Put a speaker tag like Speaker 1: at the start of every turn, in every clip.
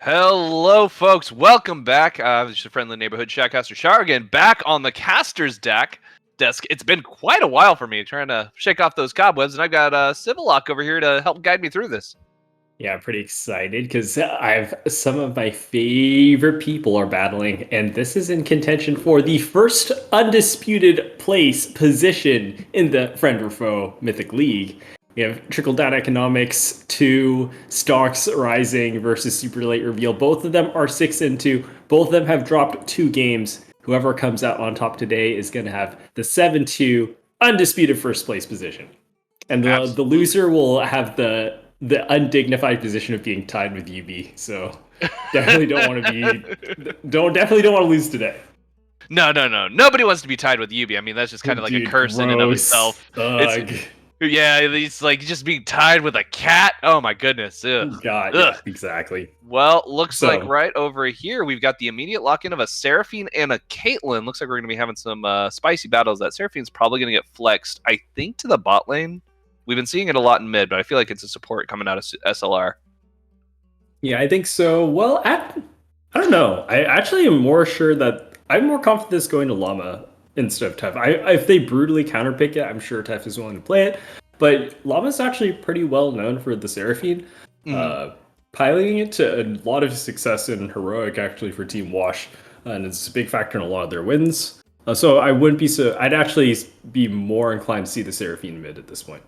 Speaker 1: Hello, folks. Welcome back. This is your friendly neighborhood Shackcaster Shar again, back on the caster's desk. It's been quite a while for me trying to shake off those cobwebs, and I've got Civilock over here to help guide me through this.
Speaker 2: Yeah, I'm pretty excited because I've some of my favorite people are battling, and this is in contention for the first undisputed place position in the friend or foe Mythic League. We have trickle down economics, two stocks rising versus super late reveal. Both of them are 6-2. Both of them have dropped 2 games. Whoever comes out on top today is going to have the 7-2 undisputed first place position. And the
Speaker 1: Absolutely.
Speaker 2: loser will have the undignified position of being tied with UB. So definitely don't want to definitely don't want to lose today.
Speaker 1: No. Nobody wants to be tied with Yubi. I mean, that's just kind of like a
Speaker 2: Dude,
Speaker 1: curse in and of
Speaker 2: gross.
Speaker 1: itself. It's
Speaker 2: Ugh.
Speaker 1: yeah, it's like just being tied with a cat. Oh my goodness. Ugh.
Speaker 2: God,
Speaker 1: Ugh.
Speaker 2: yeah, exactly.
Speaker 1: Well, looks like
Speaker 2: So
Speaker 1: right over here we've got the immediate lock-in of a Seraphine and a Caitlyn. Looks like we're going to be having some spicy battles. That Seraphine's probably going to get flexed, I think, to the bot lane. We've been seeing it a lot in mid, but I feel like it's a support coming out of SLR.
Speaker 2: yeah, I think so. Well, I don't know. I actually am more sure that I'm more confident this going to Llama instead of Tef. If they brutally counterpick it, I'm sure Tef is willing to play it. But Llama's actually pretty well known for the Seraphine.
Speaker 1: Mm-hmm.
Speaker 2: Uh, Piloting it to a lot of success in Heroic actually for Team Wash, and it's a big factor in a lot of their wins. So I wouldn't be so. I'd actually be more inclined to see the Seraphine mid at this point.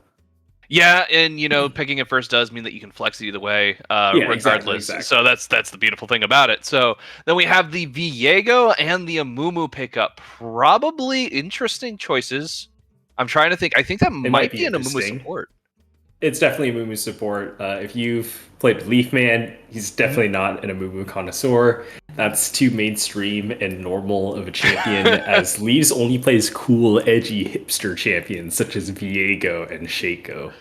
Speaker 1: Yeah, and picking it first does mean that you can flex it either way,
Speaker 2: Yeah,
Speaker 1: regardless.
Speaker 2: exactly.
Speaker 1: So that's the beautiful thing about it. So then we have the Viego and the Amumu pickup. Probably interesting choices. I'm trying to think. I think that
Speaker 2: It
Speaker 1: might
Speaker 2: might
Speaker 1: be
Speaker 2: be
Speaker 1: an Amumu
Speaker 2: interesting.
Speaker 1: support.
Speaker 2: It's definitely a Mumu support. If you've played Leaf Man, he's
Speaker 1: Mhm.
Speaker 2: definitely not an Amumu connoisseur. That's too mainstream and normal of a champion, as Leaves only plays cool, edgy hipster champions such as Viego and Shaco.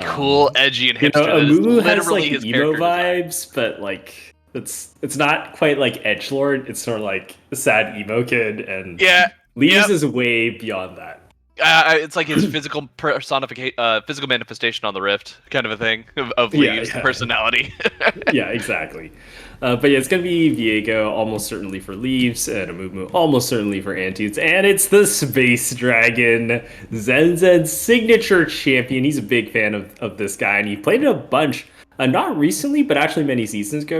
Speaker 1: Cool,
Speaker 2: Um,
Speaker 1: edgy, and hipster. That is
Speaker 2: Amumu has
Speaker 1: literally
Speaker 2: like
Speaker 1: his
Speaker 2: emo
Speaker 1: character design.
Speaker 2: vibes, but like it's not quite like edgelord. It's sort of like a sad emo kid, and
Speaker 1: Yeah.
Speaker 2: Leaves
Speaker 1: Yep.
Speaker 2: is way beyond that.
Speaker 1: It's like his physical personification, physical manifestation on the Rift, kind of a thing of
Speaker 2: Yeah,
Speaker 1: Leaves, the
Speaker 2: yeah.
Speaker 1: personality.
Speaker 2: Yeah, exactly. But yeah, it's going to be Viego, almost certainly for Leaves, and Amumu, almost certainly for Antunes. And it's the Space Dragon, Zen's signature champion. He's a big fan of this guy, and he played it a bunch. Not recently, but actually many seasons ago.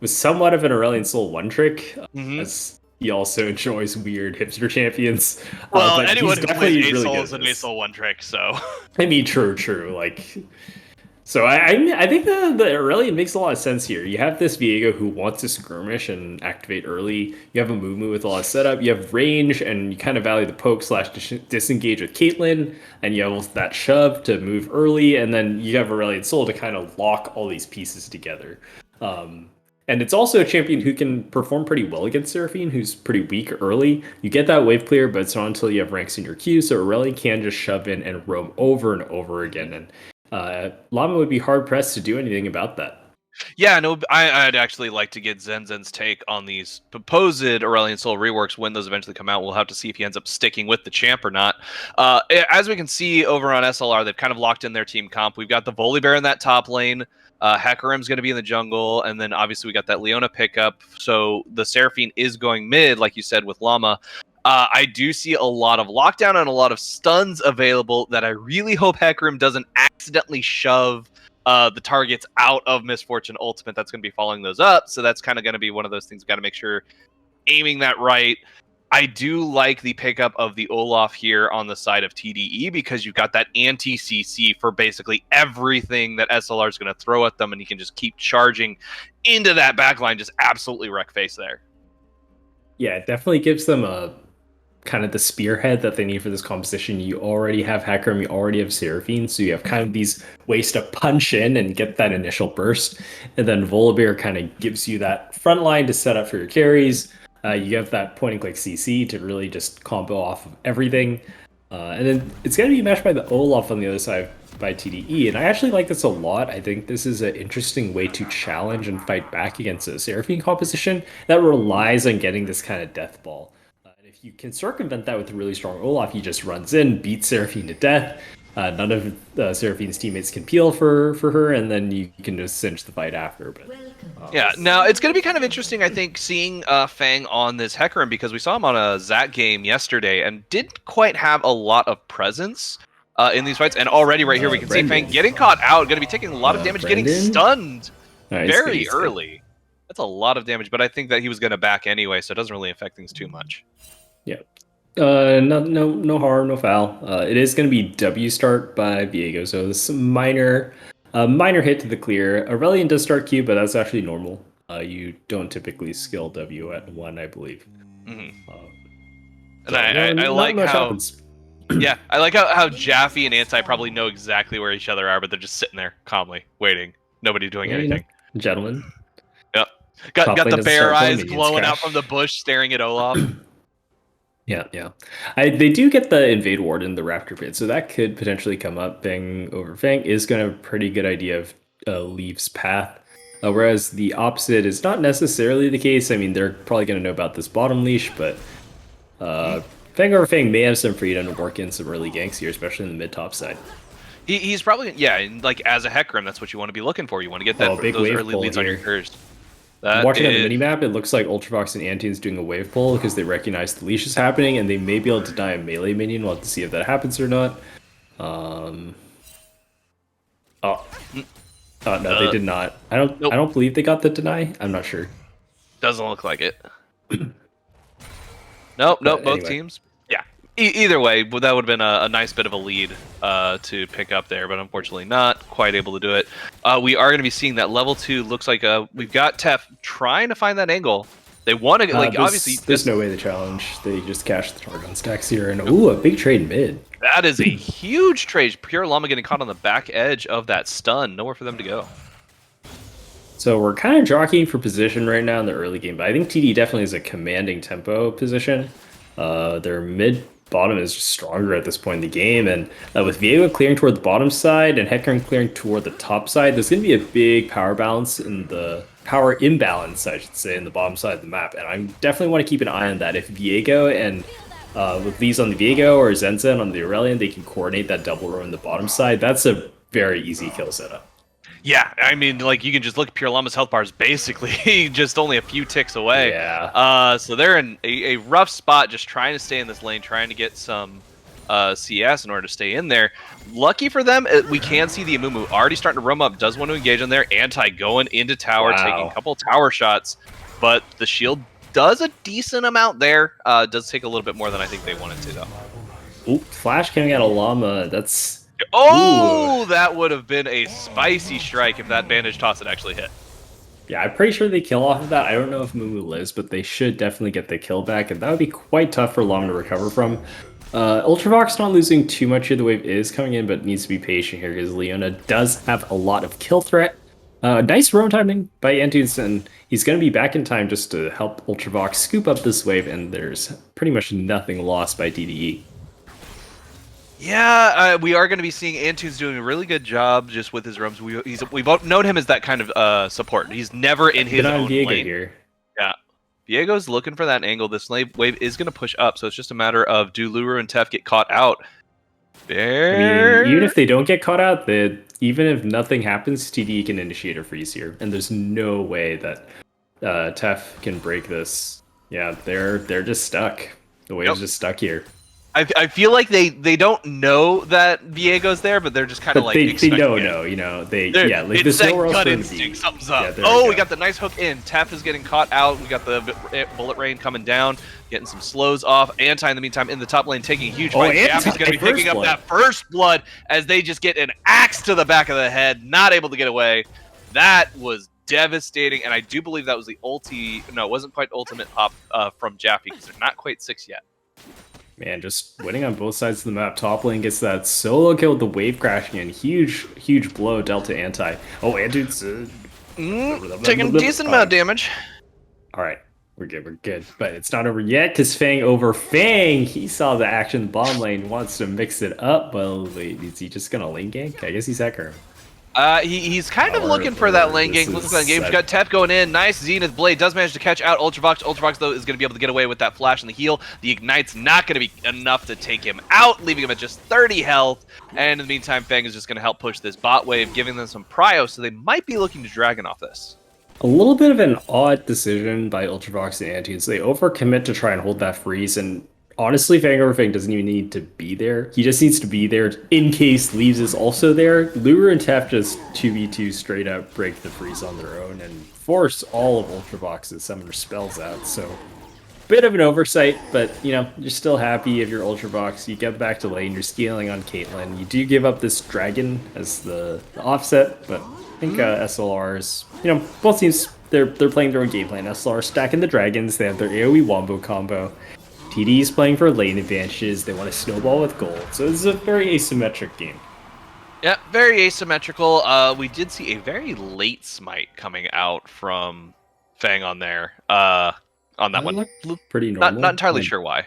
Speaker 2: Was somewhat of an Aurelion Soul one trick,
Speaker 1: hmm
Speaker 2: as he also enjoys weird hipster champions.
Speaker 1: Well,
Speaker 2: But
Speaker 1: anyone
Speaker 2: he's
Speaker 1: who plays
Speaker 2: definitely really
Speaker 1: ASOL
Speaker 2: good
Speaker 1: is
Speaker 2: at
Speaker 1: an
Speaker 2: this.
Speaker 1: ASOL one trick, so.
Speaker 2: I mean, true. Like, so I think the Aurelion makes a lot of sense here. You have this Viego who wants to skirmish and activate early. You have a Mumu with a lot of setup. You have range, and you kind of value the poke slash disengage with Caitlyn, and you have that shove to move early, and then you have Aurelion Soul to kind of lock all these pieces together. And it's also a champion who can perform pretty well against Seraphine, who's pretty weak early. You get that wave clear, but it's not until you have ranks in your queue, so Aurelion can just shove in and roam over and over again. And Llama would be hard pressed to do anything about that.
Speaker 1: Yeah, no, I'd actually like to get Zen's take on these proposed Aurelion Soul reworks when those eventually come out. We'll have to see if he ends up sticking with the champ or not. As we can see over on SLR, they've kind of locked in their team comp. We've got the Volibear in that top lane. Hecarim's going to be in the jungle, and then obviously we got that Leona pickup. So the Seraphine is going mid, like you said, with Llama. I do see a lot of lockdown and a lot of stuns available that I really hope Hecarim doesn't accidentally shove the targets out of Misfortune Ultimate that's going to be following those up. So that's kind of going to be one of those things we've got to make sure aiming that right. I do like the pickup of the Olaf here on the side of TDE because you've got that anti-CC for basically everything that SLR is going to throw at them, and you can just keep charging into that backline, just absolutely wreck face there.
Speaker 2: Yeah, it definitely gives them a kind of the spearhead that they need for this composition. You already have Hecarim, you already have Seraphine, so you have kind of these ways to punch in and get that initial burst. And then Volibear kind of gives you that front line to set up for your carries. You have that point and click CC to really just combo off of everything. And then it's going to be matched by the Olaf on the other side by TDE. And I actually like this a lot. I think this is an interesting way to challenge and fight back against a Seraphine composition that relies on getting this kind of death ball. And if you can circumvent that with a really strong Olaf, he just runs in, beats Seraphine to death. None of Seraphine's teammates can peel for her, and then you can just cinch the fight after. But
Speaker 1: Yeah, now it's going to be kind of interesting, I think, seeing Fang on this Hecarim, because we saw him on a Zach game yesterday and didn't quite have a lot of presence in these fights. And already right here we can see Fang getting caught out, going to be taking a lot of damage, getting stunned very early. That's a lot of damage, but I think that he was going to back anyway, so it doesn't really affect things too much.
Speaker 2: Yeah. No harm, no foul. It is going to be W start by Viego, so this minor hit to the clear. Aurelion does start Q, but that's actually normal. You don't typically skill W at 1, I believe.
Speaker 1: And I like how yeah, I like how Jaffe and Anti probably know exactly where each other are, but they're just sitting there calmly waiting. Nobody doing anything.
Speaker 2: Gentlemen.
Speaker 1: Yep. Got the bear eyes glowing out from the bush, staring at Olaf.
Speaker 2: Yeah. They do get the Invade Ward in the Raptor Pit, so that could potentially come up. Fang over Fang is going to have a pretty good idea of Leaf's path, whereas the opposite is not necessarily the case. I mean, they're probably going to know about this bottom leash, but Fang over Fang may have some freedom to work in some early ganks here, especially in the mid-top side.
Speaker 1: He's probably, yeah, like as a Hecarim, that's what you want to be looking for. You want to get that
Speaker 2: big
Speaker 1: those
Speaker 2: wave
Speaker 1: early leads
Speaker 2: here.
Speaker 1: on your curse.
Speaker 2: Watching on the minimap, it looks like Ultravox and Antunes doing a wave pull because they recognize the leash is happening, and they may be able to deny a melee minion. We'll have to see if that happens or not. No, they did not. I don't believe they got the deny. I'm not sure.
Speaker 1: Doesn't look like it. Nope. Both teams. Yeah. Either way, that would have been a nice bit of a lead to pick up there, but unfortunately not quite able to do it. We are going to be seeing that level 2 looks like we've got Tef trying to find that angle. They want to, like, obviously...
Speaker 2: There's no way to challenge. They just cash the target on stacks here, and ooh, a big trade mid.
Speaker 1: That is a huge trade. Pure Llama getting caught on the back edge of that stun. Nowhere for them to go.
Speaker 2: So we're kind of jockeying for position right now in the early game, but I think TDE definitely is a commanding tempo position. Their mid-bottom is just stronger at this point in the game, and with Viego clearing toward the bottom side and Hecarim clearing toward the top side, there's going to be a big power balance in the power imbalance, I should say, in the bottom side of the map, and I definitely want to keep an eye on that. If Viego and with these on the Viego or Zenzen on the Aurelion, they can coordinate that double row in the bottom side, that's a very easy kill setup.
Speaker 1: Yeah, I mean, like, you can just look at Pure Llama's health bars basically just only a few ticks away.
Speaker 2: Yeah.
Speaker 1: So they're in a rough spot, just trying to stay in this lane, trying to get some CS in order to stay in there. Lucky for them, we can see the Amumu already starting to roam up, does want to engage on there. Anti going into tower, taking a couple tower shots, but the shield does a decent amount there. Does take a little bit more than I think they wanted to, though.
Speaker 2: Ooh, flash coming out of Llama, that's...
Speaker 1: Oh, that would have been a spicy strike if that bandage toss had actually hit.
Speaker 2: Yeah, I'm pretty sure they kill off of that. I don't know if Mumu lives, but they should definitely get the kill back, and that would be quite tough for Llama to recover from. Ultravox not losing too much here. The wave is coming in, but needs to be patient here because Leona does have a lot of kill threat. Nice roam timing by Antunes, and he's going to be back in time just to help Ultravox scoop up this wave, and there's pretty much nothing lost by TDE.
Speaker 1: Yeah, we are going to be seeing Antunes doing a really good job just with his roams. We've known him as that kind of support. He's never in his own lane.
Speaker 2: Here.
Speaker 1: Yeah, Viego's looking for that angle. This wave is going to push up, so it's just a matter of do Luru and Tef get caught out. There.
Speaker 2: I mean, even if they don't get caught out, even if nothing happens, TDE can initiate a freeze here, and there's no way that Tef can break this. Yeah, they're just stuck. The wave's just stuck here.
Speaker 1: I feel like they don't know that Viego's there, but they're just kind of like
Speaker 2: they don't know, you know. Like
Speaker 1: it's that gut instinct. Something's up. Yeah, we got the nice hook in. Tef is getting caught out. We got the bullet rain coming down, getting some slows off. Anti in the meantime in the top lane taking a huge fight. Jaffe's going to be picking up that first blood as they just get an axe to the back of the head, not able to get away. That was devastating, and I do believe that was the ulti. No, it wasn't quite ultimate pop from Jaffe because they're not quite 6 yet.
Speaker 2: Man, just winning on both sides of the map. Top lane gets that solo kill with the wave crashing in. Huge blow dealt to Anti. Oh, Antu's
Speaker 1: taking a decent amount of damage.
Speaker 2: All right, we're good. But it's not over yet because Fang over Fang. He saw the action in the bottom lane, wants to mix it up. Well, wait, is he just going to lane gank? I guess he's Hecarim.
Speaker 1: He's kind of looking for that lane gank. Looks like We've got Tep going in. Nice Zenith Blade does manage to catch out Ultravox. Ultravox, though, is going to be able to get away with that flash and the heal. The Ignite's not going to be enough to take him out, leaving him at just 30 health. And in the meantime, Fang is just going to help push this bot wave, giving them some prio, so they might be looking to Dragon off this.
Speaker 2: A little bit of an odd decision by Ultravox and Antunes. They overcommit to try and hold that freeze, and honestly, Fang over Fang doesn't even need to be there. He just needs to be there in case Leaves is also there. Lure and Tef just 2v2 straight up break the freeze on their own and force all of Ultravox's summoner spells out. So, bit of an oversight, but you're still happy if you're Ultravox. You get back to lane, you're scaling on Caitlyn. You do give up this dragon as the offset, but I think SLRs, both teams they're playing their own game plan. SLR stacking the dragons, they have their AoE wombo combo. TDE is playing for lane advantages. They want to snowball with gold. So this is a very asymmetric game.
Speaker 1: Yeah, very asymmetrical. We did see a very late smite coming out from Fang on there. On that one.
Speaker 2: Pretty normal.
Speaker 1: Not entirely sure why.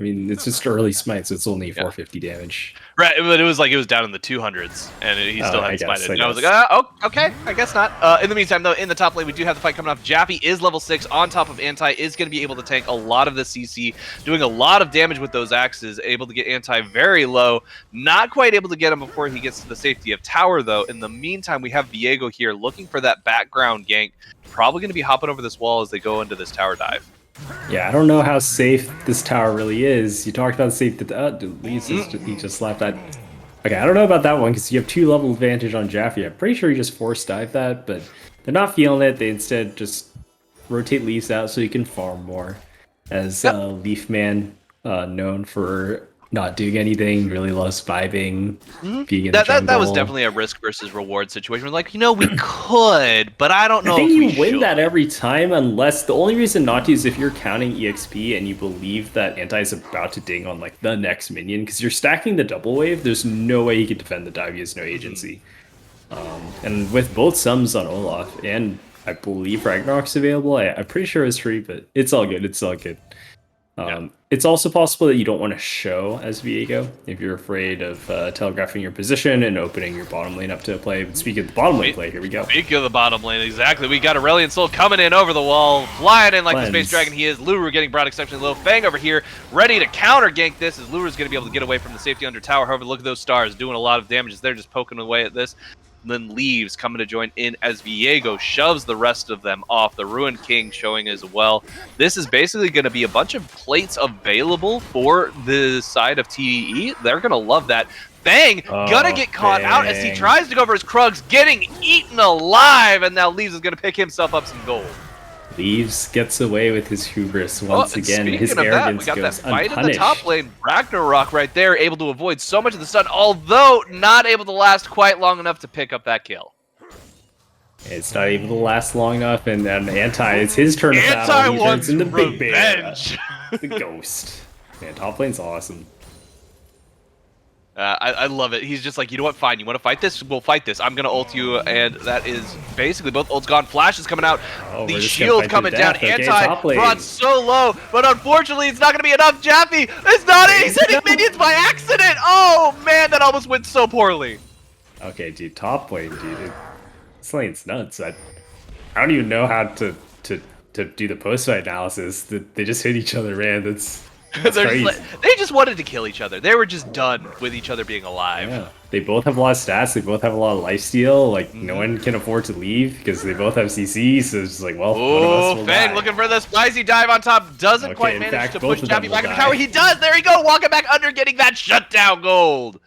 Speaker 2: I mean, it's just early smite, so it's only 450 damage.
Speaker 1: Right, but it was down in the 200s, and he still hadn't smited. And I was like, oh, okay, I guess not. In the meantime, though, in the top lane, we do have the fight coming off. Jaffe is level 6 on top of Anti, is going to be able to tank a lot of the CC, doing a lot of damage with those axes, able to get Anti very low. Not quite able to get him before he gets to the safety of tower, though. In the meantime, we have Viego here looking for that background gank. Probably going to be hopping over this wall as they go into this tower dive.
Speaker 2: Yeah, I don't know how safe this tower really is. You talked about safety. He just left that. Okay, I don't know about that one because you have 2 level advantage on Jaffe. I'm pretty sure he just force dive that, but they're not feeling it. They instead just rotate Leafs out so you can farm more. As Leaf Man, known for not doing anything, really loves vibing, being in the jungle.
Speaker 1: That was definitely a risk versus reward situation. We're like, we could, but I don't know. I think
Speaker 2: you win that every time, unless the only reason not to is if you're counting EXP and you believe that Anti is about to ding on like the next minion, because you're stacking the double wave. There's no way he could defend the dive. He has no agency. And with both sums on Olaf and I believe Ragnarok's available, I'm pretty sure it's free, but it's all good. It's all good. It's also possible that you don't want to show as Viego if you're afraid of telegraphing your position and opening your bottom lane up to a play. But speaking of the bottom lane play, here we go.
Speaker 1: Speaking of the bottom lane, exactly. We got Aurelion Sol coming in over the wall, flying in like the Space Dragon he is. Luru getting brought exceptionally low. Fang over here, ready to counter gank this as Luru's going to be able to get away from the safety under tower. However, look at those stars doing a lot of damage as they're just poking away at this. Then Leaves coming to join in as Viego shoves the rest of them off. The Ruined King showing as well. This is basically going to be a bunch of plates available for the side of TDE. They're going to love that. Fang gonna get caught out as he tries to go for his Krugs, getting eaten alive, and now Leaves is going to pick himself up some gold.
Speaker 2: Leaves gets away with his hubris once again. His arrogance
Speaker 1: we got
Speaker 2: goes
Speaker 1: that fight
Speaker 2: unpunished.
Speaker 1: in the top lane. Ragnarok right there, able to avoid so much of the stun, although not able to last quite long enough to pick up that kill.
Speaker 2: It's not able to last long enough, and then Anti, it's his turn to battle. He turns into Big Bear, the ghost. Man, top lane's awesome.
Speaker 1: I love it. He's just like, you know what, fine, you want to fight this? We'll fight this. I'm going to ult you, and that is basically both ults gone. Flash is coming out. The shield coming down.
Speaker 2: Okay,
Speaker 1: Anti brought so low, but unfortunately, it's not going to be enough. Jaffe is not He's hitting minions by accident. Oh, man, that almost went so poorly.
Speaker 2: Okay, dude, top lane, dude. This lane's nuts. I don't even know how to do the post-fight analysis. They just hit each other, man. That's
Speaker 1: they just wanted to kill each other. They were just done with each other being alive.
Speaker 2: Yeah. They both have a lot of stats. They both have a lot of lifesteal. Like, no one can afford to leave because they both have CC. So it's just like, well, one of us will
Speaker 1: Fang
Speaker 2: die.
Speaker 1: looking for the spicy dive on top. Doesn't quite manage to push Jaffe back in the tower. He does. There he go. Walking back under, getting that shutdown gold.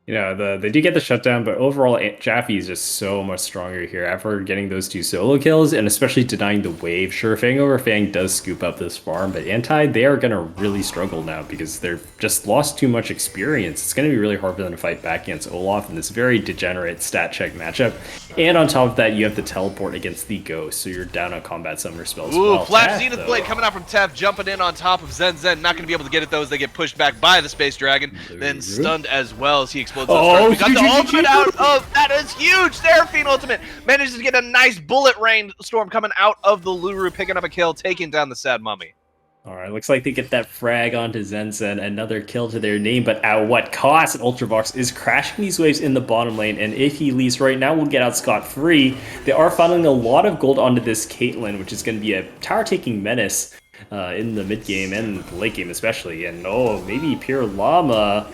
Speaker 2: They do get the shutdown, but overall, Jaffe is just so much stronger here after getting those 2 solo kills, and especially denying the wave. Sure, Fang over Fang does scoop up this farm, but Anti, they are going to really struggle now because they've just lost too much experience. It's going to be really hard for them to fight back against Olaf in this very degenerate stat check matchup. And on top of that, you have the teleport against the Ghost, so you're down on combat summoner spells as well.
Speaker 1: Flash Zenith Blade coming out from Tef, jumping in on top of Zen. Not going to be able to get at those. They get pushed back by the Space Dragon, then stunned as well as he explodes. We got the ultimate out. Oh, that is huge. Seraphine ultimate manages to get a nice bullet rain storm coming out of the Luru, picking up a kill, taking down the Sad Mummy.
Speaker 2: All right, looks like they get that frag onto Zen, another kill to their name, but at what cost? And Ultravox is crashing these waves in the bottom lane, and if he leaves right now, we'll get out scot-free. They are funneling a lot of gold onto this Caitlyn, which is going to be a tower-taking menace in the mid game and the late game especially. And maybe Pure Llama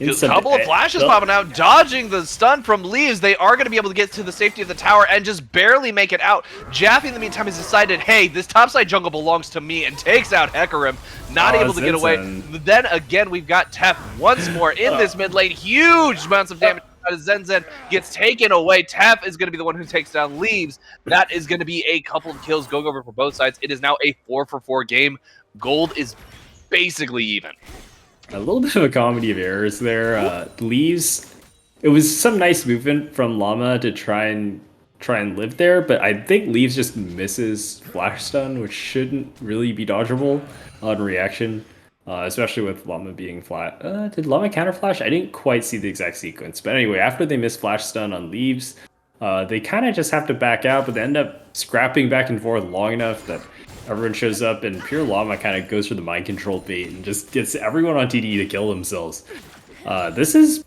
Speaker 1: A couple of flashes popping out, dodging the stun from Leaves. They are going to be able to get to the safety of the tower and just barely make it out. Jaffe, in the meantime, has decided, hey, this topside jungle belongs to me, and takes out Hecarim. Not able to get away. Then again, we've got Tef once more in this mid lane. Huge amounts of damage. Zen gets taken away. Tef is going to be the one who takes down Leaves. That is going to be a couple of kills going over for both sides. It is now a 4-for-4 game. Gold is basically even.
Speaker 2: A little bit of a comedy of errors there. Leaves, it was some nice movement from Llama to try and live there, but I think Leaves just misses flash stun, which shouldn't really be dodgeable on reaction, especially with Llama being flat. Did Llama counter flash? I didn't quite see the exact sequence, but anyway, after they miss flash stun on Leaves, they kind of just have to back out, but they end up scrapping back and forth long enough that everyone shows up, and pure Llama kind of goes for the mind control bait and just gets everyone on TDE to kill themselves. This is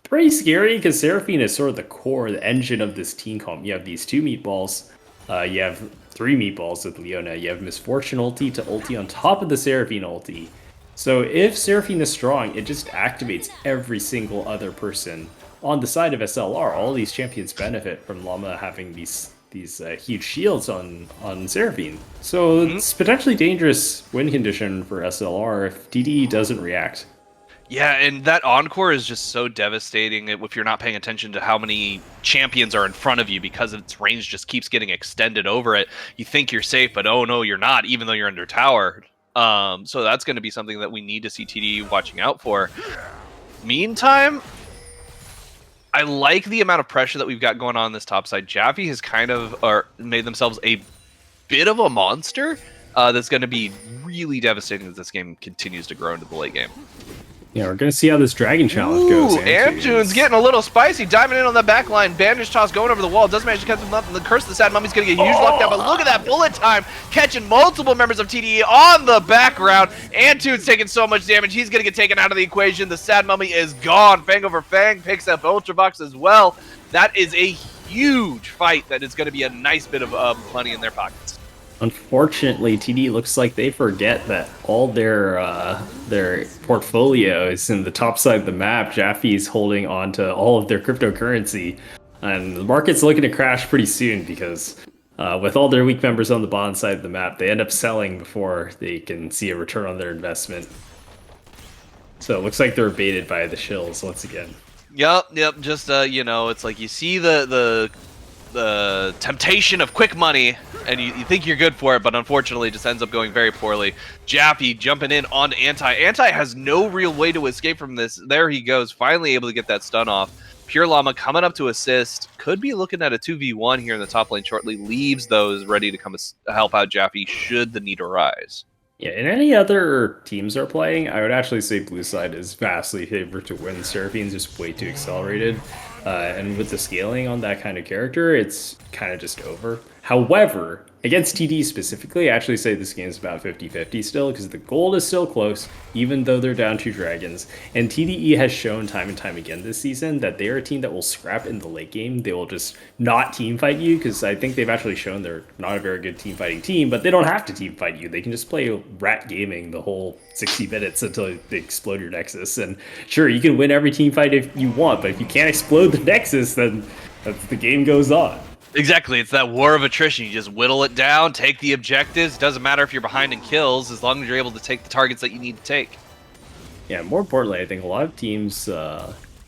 Speaker 2: pretty scary because Seraphine is sort of the core, the engine of this team comp. You have these 2 meatballs, you have 3 meatballs with Leona, you have Misfortune ulti to ulti on top of the Seraphine ulti. So if Seraphine is strong, it just activates every single other person on the side of SLR. All these champions benefit from Llama having these huge shields on Seraphine. So it's potentially dangerous win condition for SLR if TDE doesn't react.
Speaker 1: Yeah, and that Encore is just so devastating if you're not paying attention to how many champions are in front of you, because its range just keeps getting extended over it. You think you're safe, but oh no, you're not, even though you're under tower. So that's going to be something that we need to see TDE watching out for. Meantime, I like the amount of pressure that we've got going on this top side. Jaffe has kind of made themselves a bit of a monster that's going to be really devastating as this game continues to grow into the late game.
Speaker 2: Yeah, we're going to see how this Dragon Challenge goes.
Speaker 1: Amtune's getting a little spicy, diving in on the back line. Bandage toss going over the wall. Doesn't manage to catch him up. And the Curse of the Sad Mummy's going to get a huge lockdown. But look at that bullet time, catching multiple members of TDE on the background. Amtune's taking so much damage. He's going to get taken out of the equation. The Sad Mummy is gone. Fang over Fang picks up Ultravox as well. That is a huge fight that is going to be a nice bit of money in their pockets.
Speaker 2: Unfortunately, TD looks like they forget that all their portfolio is in the top side of the map. Jaffe's holding on to all of their cryptocurrency, and the market's looking to crash pretty soon because with all their weak members on the bottom side of the map, they end up selling before they can see a return on their investment. So it looks like they're baited by the shills once again.
Speaker 1: Yep. Just you know, it's like you see the temptation of quick money, and you think you're good for it, but unfortunately it just ends up going very poorly. Jaffe jumping in on Anti. Anti has no real way to escape from this. There he goes, finally able to get that stun off. Pure Llama coming up to assist. Could be looking at a 2v1 here in the top lane shortly. Leaves those ready to come help out Jaffe should the need arise.
Speaker 2: Yeah, in any other teams are playing, I would actually say blue side is vastly favored to win. Seraphine's just way too accelerated. And with the scaling on that kind of character, it's kind of just over. However, against TD specifically, I actually say this game is about 50-50 still, because the gold is still close, even though they're down 2 dragons. And TDE has shown time and time again this season that they are a team that will scrap in the late game. They will just not team fight you, because I think they've actually shown they're not a very good team fighting team, but they don't have to team fight you. They can just play rat gaming the whole 60 minutes until they explode your Nexus. And sure, you can win every team fight if you want, but if you can't explode the Nexus, then the game goes on.
Speaker 1: Exactly, it's that war of attrition. You just whittle it down, take the objectives. Doesn't matter if you're behind in kills, as long as you're able to take the targets that you need to take.
Speaker 2: Yeah, more importantly, I think a lot of teams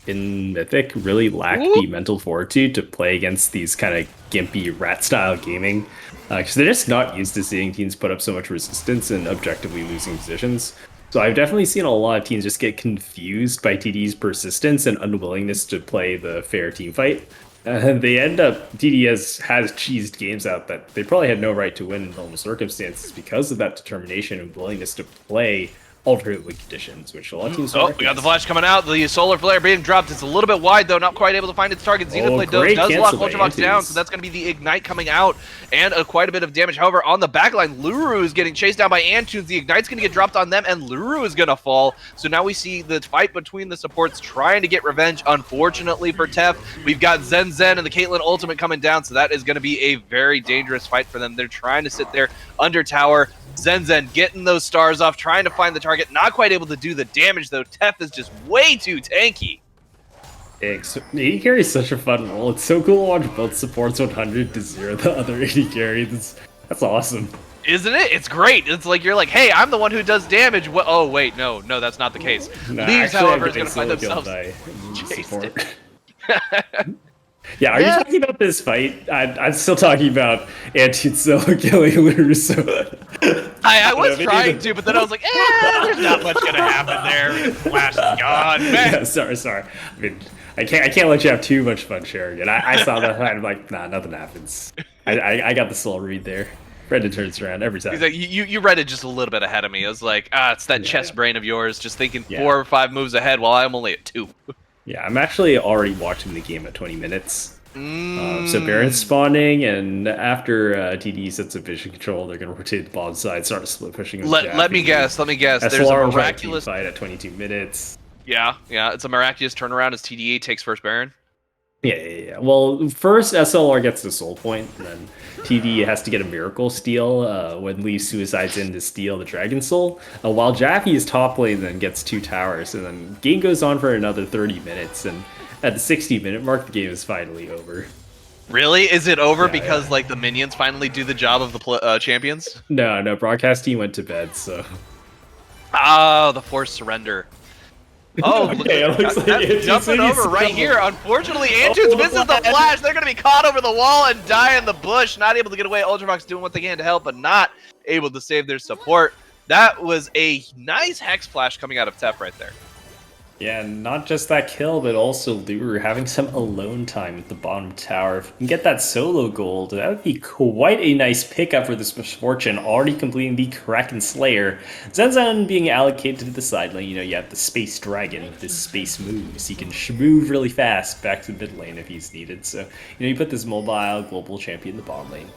Speaker 2: in Mythic really lack the mental fortitude to play against these kind of gimpy rat-style gaming, because they're just not used to seeing teams put up so much resistance and objectively losing positions. So I've definitely seen a lot of teams just get confused by TD's persistence and unwillingness to play the fair team fight. They end up, TD has cheesed games out that they probably had no right to win in normal circumstances because of that determination and willingness to play alternate win conditions, which a lot of teams don't
Speaker 1: we got the flash coming out. The solar flare being dropped. It's a little bit wide, though, not quite able to find its target. Xenoblade does lock Ultravox down, so that's going to be the Ignite coming out and quite a bit of damage. However, on the backline, Luru is getting chased down by Antunes. The Ignite's going to get dropped on them, and Luru is going to fall. So now we see the fight between the supports trying to get revenge. Unfortunately for Tef, we've got Zen and the Caitlyn ultimate coming down, so that is going to be a very dangerous fight for them. They're trying to sit there under tower. Zen getting those stars off, trying to find the target. target. Not quite able to do the damage, though. Tef is just way too tanky.
Speaker 2: AD carry is such a fun role. It's so cool to watch both supports 100 to 0 the other AD carry. That's awesome.
Speaker 1: Isn't it? It's great. It's like you're like, hey, I'm the one who does damage. Oh, wait, no, that's not the case.
Speaker 2: No,
Speaker 1: Leaves,
Speaker 2: actually,
Speaker 1: however, is going to find themselves
Speaker 2: support. Yeah, are you talking about this fight? I'm still talking about Antude solo killing Luruso.
Speaker 1: I was trying to, but then I was like, there's not much going to happen there. Flash is gone, man.
Speaker 2: Yeah, sorry. I mean, I can't let you have too much fun sharing it. I saw that, and I'm like, nah, nothing happens. I got the soul read there. Reddit turns around every time.
Speaker 1: He's like, you read it just a little bit ahead of me. I was like, it's that chess brain of yours, just thinking 4 or 5 moves ahead while I'm only at 2.
Speaker 2: Yeah, I'm actually already watching the game at 20 minutes. So Baron's spawning, and after TDE sets up vision control, they're going to rotate the bottom side, start split pushing.
Speaker 1: Let me guess.
Speaker 2: SLR
Speaker 1: There's a miraculous
Speaker 2: fight at 22 minutes.
Speaker 1: Yeah, it's a miraculous turnaround as TDE takes first Baron.
Speaker 2: Yeah. Well, first SLR gets the soul point, and then TDE has to get a miracle steal when Lee suicides in to steal the Dragon Soul. While Jaffe is top lane, then gets 2 towers, and then game goes on for another 30 minutes, and at the 60-minute mark, the game is finally over.
Speaker 1: Really? Is it over because like the minions finally do the job of the champions?
Speaker 2: No, broadcast team went to bed, so.
Speaker 1: Oh, the forced surrender. Oh,
Speaker 2: okay, it looks like
Speaker 1: jumping over right here. Unfortunately, Antudes misses the flash. They're going to be caught over the wall and die in the bush. Not able to get away. Ultravox doing what they can to help, but not able to save their support. That was a nice Hex Flash coming out of Tef right there.
Speaker 2: Yeah, and not just that kill, but also Lure having some alone time at the bottom tower. If you can get that solo gold, that would be quite a nice pickup for this Misfortune, already completing the Kraken Slayer. Zenzen being allocated to the side lane, you have the Space Dragon with his space moves. He can move really fast back to the mid lane if he's needed. So, you put this mobile global champion in the bottom lane.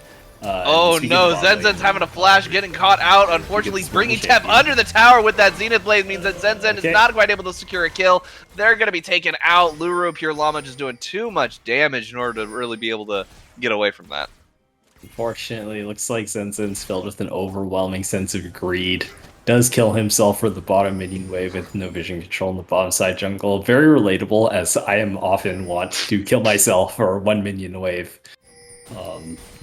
Speaker 1: Oh no, Zenzen's having a flash, getting caught out. Unfortunately, bringing Tef under the tower with that Zenith Blade means that Zenzen is not quite able to secure a kill. They're going to be taken out. Luru, Pure Llama just doing too much damage in order to really be able to get away from that.
Speaker 2: Unfortunately, it looks like Zenzen's filled with an overwhelming sense of greed. Does kill himself for the bottom minion wave with no vision control in the bottom side jungle. Very relatable, as I am often want to kill myself for 1 minion wave.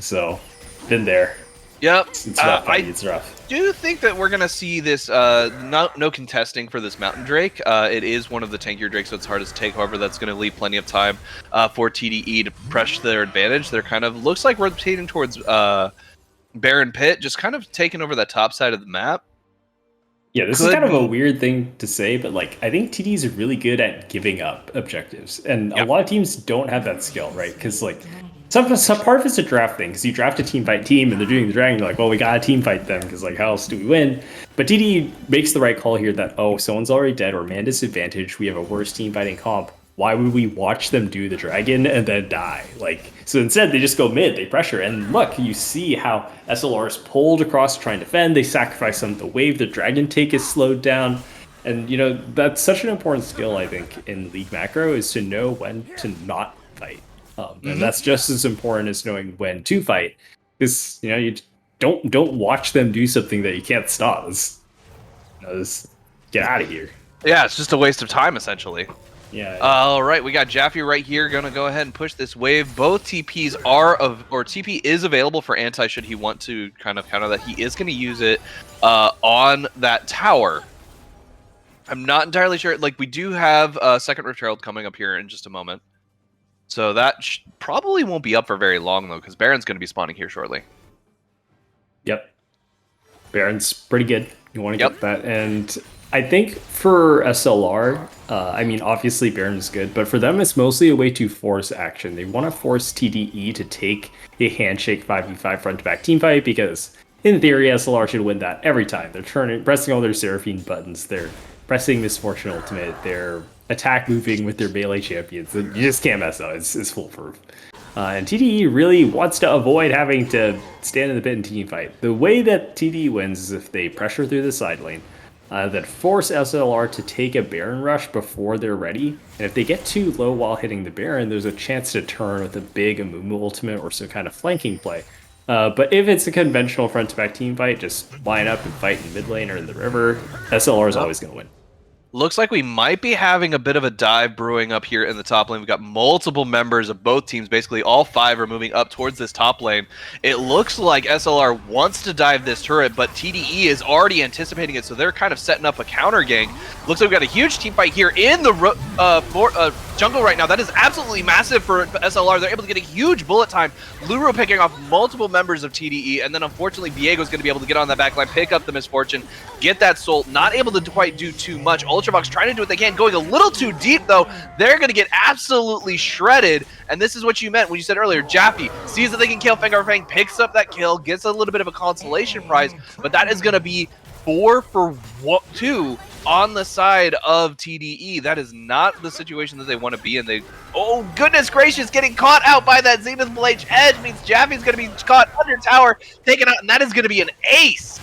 Speaker 2: So... been there.
Speaker 1: Yep.
Speaker 2: It's rough. It's rough.
Speaker 1: I do think that we're going to see this, no contesting for this Mountain Drake. It is one of the tankier Drakes, so it's hardest to take. However, that's going to leave plenty of time for TDE to press their advantage. They're kind of, looks like rotating towards Baron Pit, just kind of taking over that top side of the map.
Speaker 2: Yeah, this is kind of a weird thing to say, but like I think TDs are really good at giving up objectives, and a lot of teams don't have that skill, right? Because like some part of it's a draft thing, because you draft a team fight team, and they're doing the dragon, you're like, well, we gotta team fight them, because like how else do we win? But TD makes the right call here that someone's already dead or man disadvantage. We have a worse team fighting comp. Why would we watch them do the dragon and then die? Like, so instead they just go mid, they pressure, and look, you see how SLR is pulled across to try and defend. They sacrifice some of the wave. The dragon take is slowed down, and that's such an important skill I think in League macro, is to know when to not fight, and that's just as important as knowing when to fight. Because you don't watch them do something that you can't stop. Just get out of here.
Speaker 1: Yeah, it's just a waste of time essentially.
Speaker 2: Yeah.
Speaker 1: All right, we got Jaffe right here. Gonna go ahead and push this wave. Both TPs TP is available for anti should he want to kind of counter that. He is going to use it on that tower. I'm not entirely sure. Like, we do have a second Rift Herald coming up here in just a moment, so that probably won't be up for very long though, because Baron's going to be spawning here shortly.
Speaker 2: Yep. Baron's pretty good. You want to get that, and I think for SLR, I mean, obviously Baron is good, but for them, it's mostly a way to force action. They want to force TDE to take a handshake 5v5 front-to-back team fight, because in theory, SLR should win that every time. They're pressing all their Seraphine buttons. They're pressing Misfortune Ultimate. They're attack moving with their melee champions. You just can't mess up. It's foolproof. And TDE really wants to avoid having to stand in the pit and team fight. The way that TDE wins is if they pressure through the side lane, that force SLR to take a Baron rush before they're ready. And if they get too low while hitting the Baron, there's a chance to turn with a big Amumu ultimate or some kind of flanking play. But if it's a conventional front-to-back team fight, just line up and fight in mid lane or in the river. SLR is always going to win.
Speaker 1: Looks like we might be having a bit of a dive brewing up here in the top lane. We've got multiple members of both teams. Basically, all 5 are moving up towards this top lane. It looks like SLR wants to dive this turret, but TDE is already anticipating it, so they're kind of setting up a counter gank. Looks like we've got a huge team fight here in the jungle right now. That is absolutely massive for SLR. They're able to get a huge bullet time. Luru picking off multiple members of TDE, and then unfortunately, Viego's going to be able to get on that backline, pick up the misfortune, get that soul. Not able to quite do too much. Ultravox trying to do what they can, going a little too deep though. They're going to get absolutely shredded, and this is what you meant when you said earlier, Jaffe sees that they can kill Fengar Fang, picks up that kill, gets a little bit of a consolation prize, but that is going to be 4 for 2 on the side of TDE. That is not the situation that they want to be in. Oh goodness gracious, getting caught out by that Zenith Blade edge means Jaffe's going to be caught under tower, taken out, and that is going to be an ace.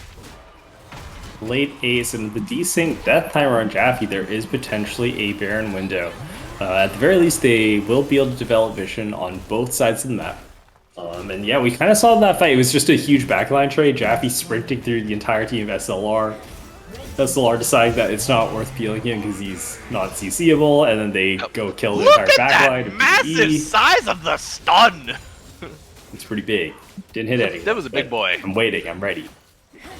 Speaker 2: Late ace, and the desync death timer on Jaffe, there is potentially a Baron window. At the very least, they will be able to develop vision on both sides of the map. And yeah, we kind of saw that fight. It was just a huge backline trade. Jaffe sprinting through the entire team of SLR. SLR deciding that it's not worth peeling him because he's not CCable, and then they go kill the entire backline.
Speaker 1: Look at that massive size of the stun!
Speaker 2: It's pretty big. Didn't hit anyone.
Speaker 1: That was a big boy.
Speaker 2: I'm waiting. I'm ready.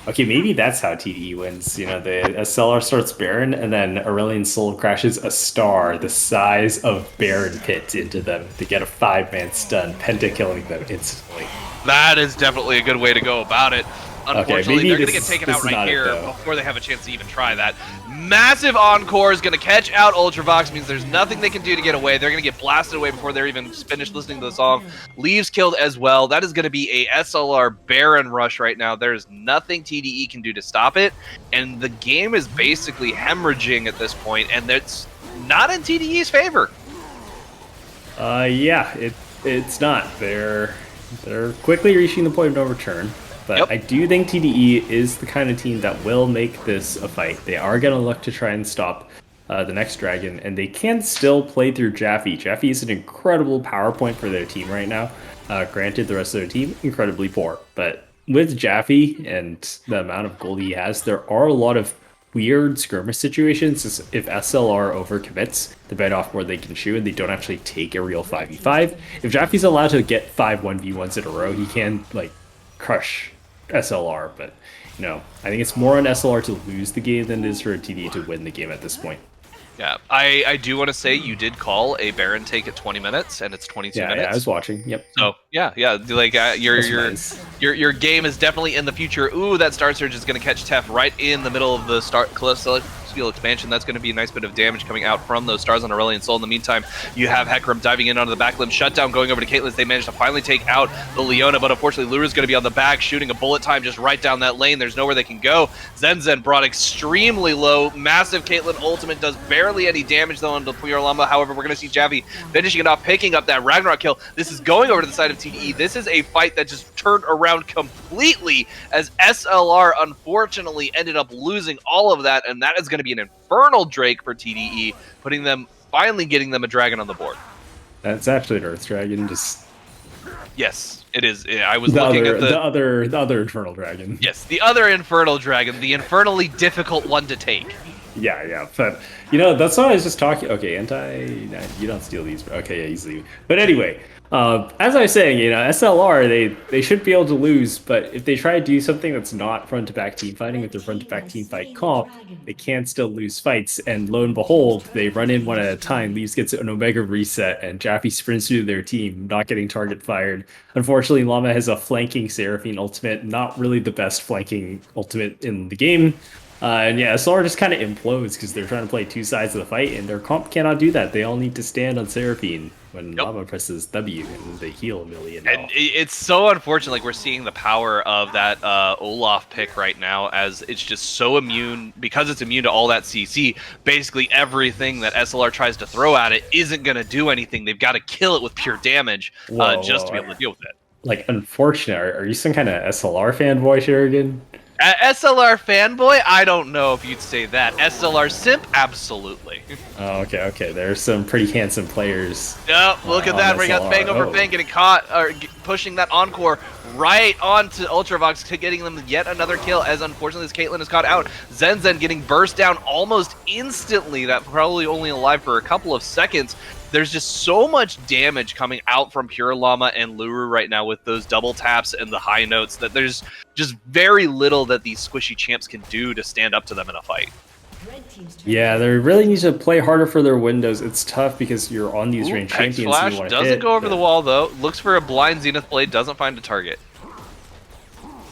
Speaker 2: Okay, maybe that's how TDE wins. You know, the SLR starts Baron, and then Aurelion Sol crashes a star the size of Baron Pit into them to get a 5-man stun, penta-killing them instantly.
Speaker 1: That is definitely a good way to go about it. Unfortunately,
Speaker 2: okay,
Speaker 1: they're going to get taken out right here before they have a chance to even try that. Massive Encore is going to catch out Ultravox, means there's nothing they can do to get away. They're going to get blasted away before they're even finished listening to the song. Leaves killed as well. That is going to be a SLR Baron rush right now. There's nothing TDE can do to stop it, and the game is basically hemorrhaging at this point, and it's not in TDE's favor.
Speaker 2: Yeah, it's not. They're quickly reaching the point of no return. But yep. I do think TDE is the kind of team that will make this a fight. They are going to look to try and stop the next dragon, and they can still play through Jaffe. Jaffe is an incredible power point for their team right now. Granted, the rest of their team, incredibly poor. But with Jaffe and the amount of gold he has, there are a lot of weird skirmish situations. If SLR overcommits the bed off more they can chew and they don't actually take a real 5v5, if Jaffe's allowed to get 5 1v1s in a row, he can, like, crush SLR, but you know, I think it's more on SLR to lose the game than it is for TDE to win the game at this point.
Speaker 1: Yeah, I do want to say you did call a Baron take at 20 minutes, and it's 22 minutes.
Speaker 2: Yeah, I was watching. Yep.
Speaker 1: So yeah, like your game is definitely in the future. Ooh, that Star Surge is going to catch Tef right in the middle of the Celestial Expansion. That's going to be a nice bit of damage coming out from those stars on Aurelion Sol. In the meantime, you have Hecarim diving in onto the back limb, shutdown going over to Caitlyn. They managed to finally take out the Leona, but unfortunately Luru's going to be on the back, shooting a bullet time just right down that lane. There's nowhere they can go. Zen brought extremely low. Massive Caitlyn ultimate does barely any damage though onto Lama. However, we're going to see Jaffe finishing it off, picking up that Ragnarok kill. This is going over to the side of TDE. This is a fight that just turned around completely as SLR unfortunately ended up losing all of that, and that is going to be an infernal Drake for TDE, finally getting them a dragon on the board.
Speaker 2: That's actually an Earth Dragon, just...
Speaker 1: Yes, it is. I was looking at
Speaker 2: the other Infernal Dragon.
Speaker 1: Yes, the other Infernal Dragon, the infernally difficult one to take.
Speaker 2: Yeah, but, you know, that's what I was just talking... Okay, no, you don't steal these. Okay, yeah, easily. But anyway, as I was saying, you know, SLR, they should be able to lose, but if they try to do something that's not front-to-back team fighting with their front-to-back team fight comp, they can still lose fights, and lo and behold, they run in one at a time. Leaves gets an Omega reset, and Jaffe sprints through their team, not getting target fired. Unfortunately, Llama has a flanking Seraphine ultimate, not really the best flanking ultimate in the game. And yeah, SLR just kind of implodes because they're trying to play two sides of the fight, and their comp cannot do that. They all need to stand on Seraphine when Llama presses W and they heal a million.
Speaker 1: And it's so unfortunate, like we're seeing the power of that Olaf pick right now, as it's just so immune, because it's immune to all that CC. Basically everything that SLR tries to throw at it isn't going to do anything. They've got to kill it with pure damage just to be able to deal with it.
Speaker 2: Like, unfortunate. Are you some kind of SLR fanboy, Sherigan?
Speaker 1: SLR fanboy, I don't know if you'd say that. SLR simp, absolutely.
Speaker 2: Oh, okay. There's some pretty handsome players.
Speaker 1: Yep, look at that. We got
Speaker 2: SLR.
Speaker 1: Fang over Fang getting caught, or pushing that Encore right onto Ultravox, getting them yet another kill, as unfortunately as Caitlyn is caught out. Zen getting burst down almost instantly, that probably only alive for a couple of seconds. There's just so much damage coming out from Pure Llama and Luru right now with those double taps and the high notes that there's just very little that these squishy champs can do to stand up to them in a fight.
Speaker 2: Yeah, they really need to play harder for their windows. It's tough because you're on these range champions.
Speaker 1: X-Flash
Speaker 2: you
Speaker 1: doesn't
Speaker 2: hit,
Speaker 1: go over the wall though. Looks for a blind Zenith Blade, doesn't find a target.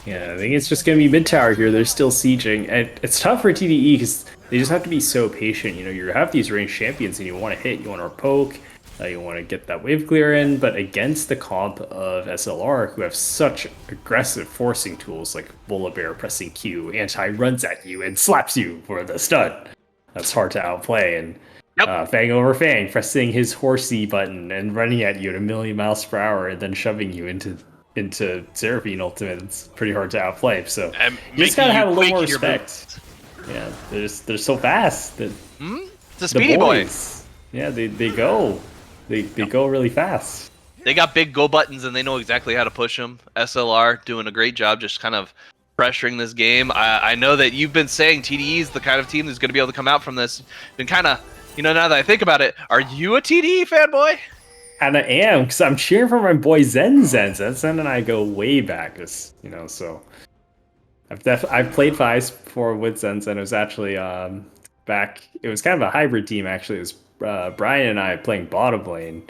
Speaker 2: Yeah, I think it's just going to be mid tower here. They're still sieging. And it's tough for TDE because they just have to be so patient. You know, you have these range champions and you want to hit, you want to poke, you want to get that wave clear in. But against the comp of SLR, who have such aggressive forcing tools like Volibear pressing Q, anti runs at you and slaps you for the stun, that's hard to outplay. And Fang over Fang pressing his horsey button and running at you at 1,000,000 miles per hour and then shoving you into Seraphine ultimate. It's pretty hard to outplay. So you just gotta have a little more respect. Yeah, they're so fast. It's
Speaker 1: a speedy boy.
Speaker 2: Yeah, they go really fast.
Speaker 1: They got big go buttons and they know exactly how to push them. SLR doing a great job just kind of pressuring this game. I know that you've been saying TDE is the kind of team that's going to be able to come out from this. Been kind of, now that I think about it, are you a TDE fanboy?
Speaker 2: And I am, because I'm cheering for my boy Zen. Zen and I go way back. So I've played FFS before with Zen. It was actually back. It was kind of a hybrid team actually. It was Brian and I playing bottom lane,